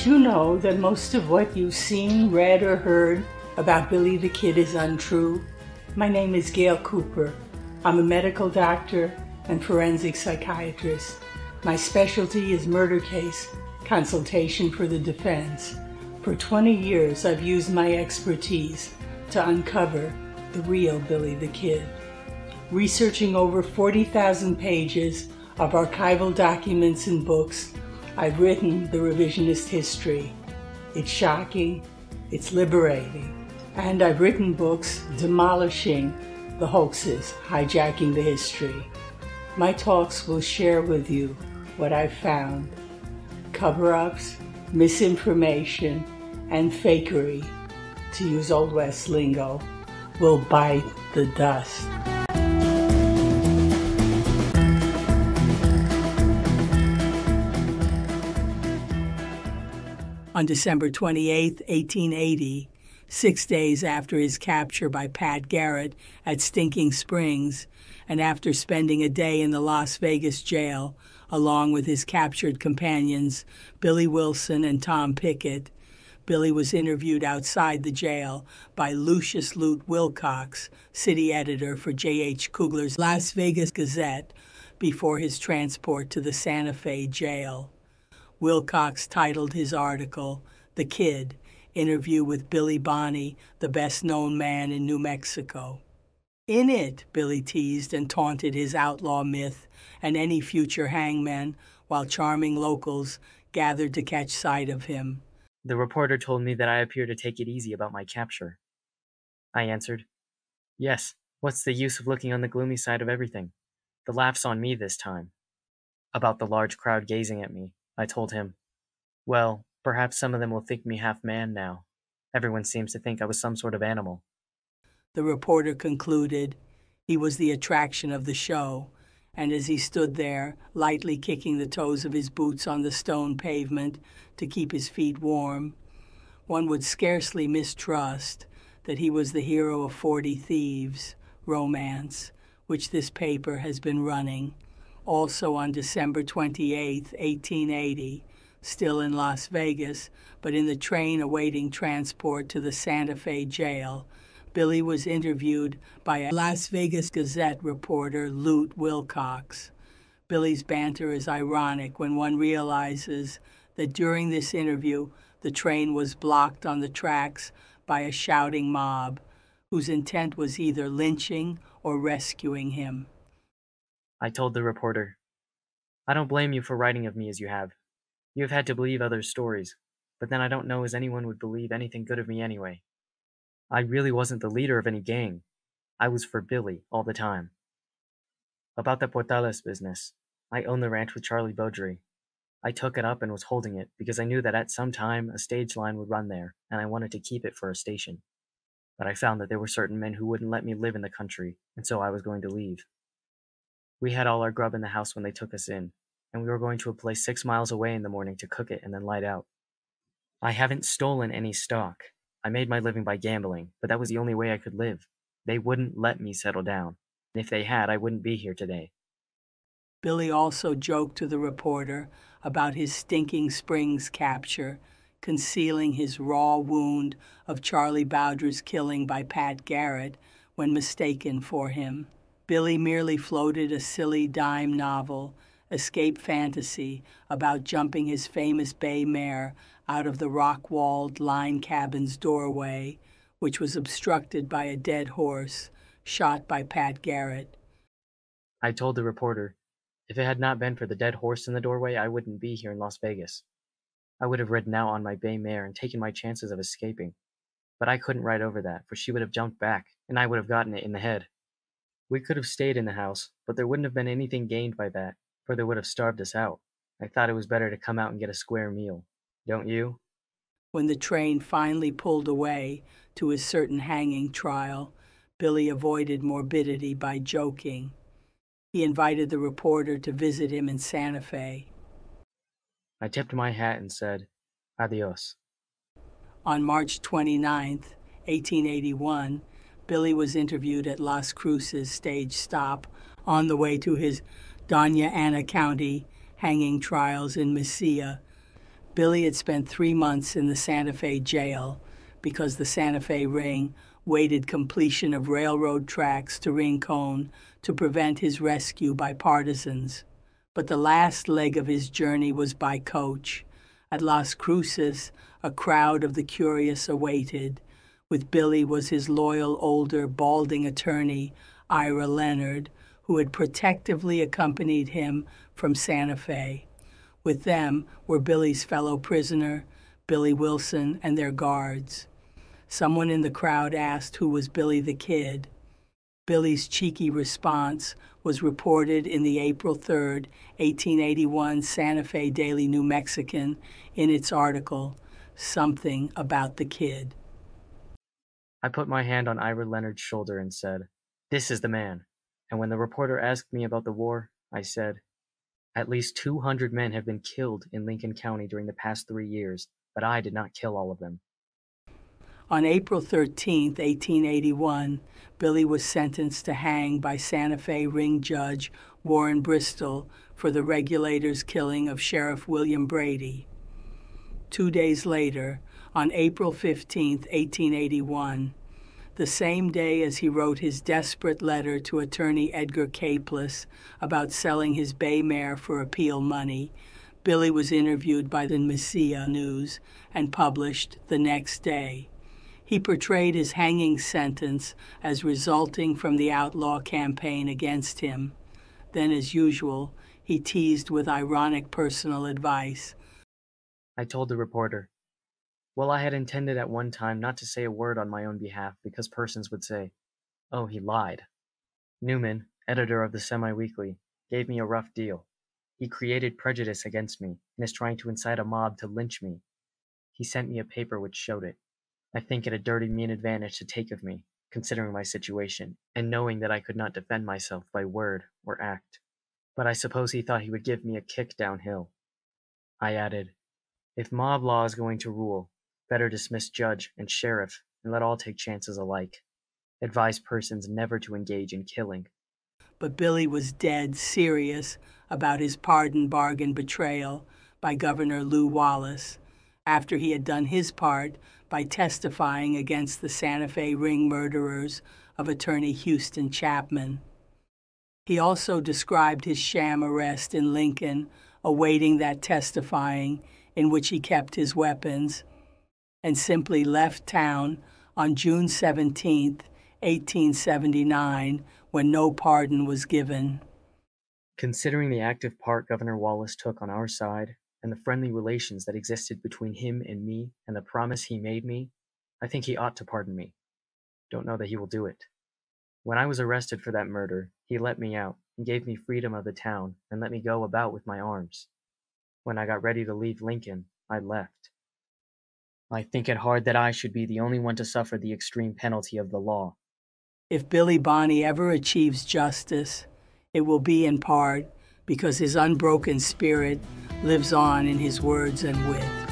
you know that most of what you've seen, read, or heard about Billy the Kid is untrue? My name is Gail Cooper. I'm a medical doctor and forensic psychiatrist. My specialty is murder case consultation for the defense. For 20 years, I've used my expertise to uncover the real Billy the Kid. Researching over 40,000 pages of archival documents and books, I've written the revisionist history. It's shocking, it's liberating, and I've written books demolishing the hoaxes, hijacking the history. My talks will share with you what I've found. Cover-ups, misinformation, and fakery, to use Old West lingo, will bite the dust. On December 28, 1880, 6 days after his capture by Pat Garrett at Stinking Springs, and after spending a day in the Las Vegas jail, along with his captured companions, Billy Wilson and Tom Pickett, Billy was interviewed outside the jail by Lucius Lute Wilcox, city editor for J.H. Kugler's Las Vegas Gazette, before his transport to the Santa Fe jail. Wilcox titled his article, "The Kid, Interview with Billy Bonney, the Best-Known Man in New Mexico." In it, Billy teased and taunted his outlaw myth and any future hangmen, while charming locals gathered to catch sight of him. The reporter told me that I appear to take it easy about my capture. I answered, "Yes, what's the use of looking on the gloomy side of everything? The laugh's on me this time." About the large crowd gazing at me, I told him, "Well, perhaps some of them will think me half man now. Everyone seems to think I was some sort of animal." The reporter concluded he was the attraction of the show, and as he stood there, lightly kicking the toes of his boots on the stone pavement to keep his feet warm, one would scarcely mistrust that he was the hero of 40 Thieves romance, which this paper has been running, also on December 28, 1880, still in Las Vegas, but in the train awaiting transport to the Santa Fe jail. Billy was interviewed by a Las Vegas Gazette reporter, Lute Wilcox. Billy's banter is ironic when one realizes that during this interview, the train was blocked on the tracks by a shouting mob, whose intent was either lynching or rescuing him. I told the reporter, "I don't blame you for writing of me as you have. You have had to believe others' stories, but then I don't know as anyone would believe anything good of me anyway. I really wasn't the leader of any gang. I was for Billy all the time. About the Portales business, I own the ranch with Charlie Beaudry. I took it up and was holding it because I knew that at some time a stage line would run there, and I wanted to keep it for a station. But I found that there were certain men who wouldn't let me live in the country, and so I was going to leave. We had all our grub in the house when they took us in, and we were going to a place 6 miles away in the morning to cook it and then light out. I haven't stolen any stock. I made my living by gambling, but that was the only way I could live. They wouldn't let me settle down, and if they had, I wouldn't be here today." Billy also joked to the reporter about his Stinking Springs capture, concealing his raw wound of Charlie Bowdre's killing by Pat Garrett when mistaken for him. Billy merely floated a silly dime novel, escape fantasy, about jumping his famous bay mare out of the rock-walled line cabin's doorway, which was obstructed by a dead horse shot by Pat Garrett. I told the reporter, if it had not been for the dead horse in the doorway, I wouldn't be here in Las Vegas. I would have ridden out on my bay mare and taken my chances of escaping. But I couldn't ride over that, for she would have jumped back, and I would have gotten it in the head. We could have stayed in the house, but there wouldn't have been anything gained by that, for they would have starved us out. I thought it was better to come out and get a square meal. Don't you? When the train finally pulled away to his certain hanging trial, Billy avoided morbidity by joking. He invited the reporter to visit him in Santa Fe. I tipped my hat and said, "Adios." On March 29, 1881, Billy was interviewed at Las Cruces stage stop on the way to his Doña Ana County hanging trials in Mesilla. Billy had spent 3 months in the Santa Fe jail because the Santa Fe Ring waited completion of railroad tracks to Rincon to prevent his rescue by partisans. But the last leg of his journey was by coach. At Las Cruces, a crowd of the curious awaited. With Billy was his loyal, older, balding attorney, Ira Leonard, who had protectively accompanied him from Santa Fe. With them were Billy's fellow prisoner, Billy Wilson, and their guards. Someone in the crowd asked who was Billy the Kid. Billy's cheeky response was reported in the April 3, 1881 Santa Fe Daily New Mexican in its article, Something About the Kid. I put my hand on Ira Leonard's shoulder and said, "This is the man." And when the reporter asked me about the war, I said, "At least 200 men have been killed in Lincoln County during the past 3 years, but I did not kill all of them." On April 13, 1881, Billy was sentenced to hang by Santa Fe Ring Judge Warren Bristol for the regulators' killing of Sheriff William Brady. 2 days later, on April 15, 1881, the same day as he wrote his desperate letter to attorney Edgar Capeless about selling his bay mare for appeal money, Billy was interviewed by the Mesilla News and published the next day. He portrayed his hanging sentence as resulting from the outlaw campaign against him. Then, as usual, he teased with ironic personal advice. I told the reporter, well, I had intended at one time not to say a word on my own behalf because persons would say, "Oh, he lied." Newman, editor of the Semi-Weekly, gave me a rough deal. He created prejudice against me and is trying to incite a mob to lynch me. He sent me a paper which showed it. I think it a dirty, mean advantage to take of me, considering my situation, and knowing that I could not defend myself by word or act. But I suppose he thought he would give me a kick downhill. I added, if mob law is going to rule, better dismiss judge and sheriff and let all take chances alike. Advise persons never to engage in killing. But Billy was dead serious about his pardon bargain betrayal by Governor Lew Wallace after he had done his part by testifying against the Santa Fe Ring murderers of attorney Houston Chapman. He also described his sham arrest in Lincoln, awaiting that testifying in which he kept his weapons, and simply left town on June 17, 1879, when no pardon was given. Considering the active part Governor Wallace took on our side, and the friendly relations that existed between him and me, and the promise he made me, I think he ought to pardon me. Don't know that he will do it. When I was arrested for that murder, he let me out and gave me freedom of the town and let me go about with my arms. When I got ready to leave Lincoln, I left. I think it hard that I should be the only one to suffer the extreme penalty of the law. If Billy Bonney ever achieves justice, it will be in part because his unbroken spirit lives on in his words and wit.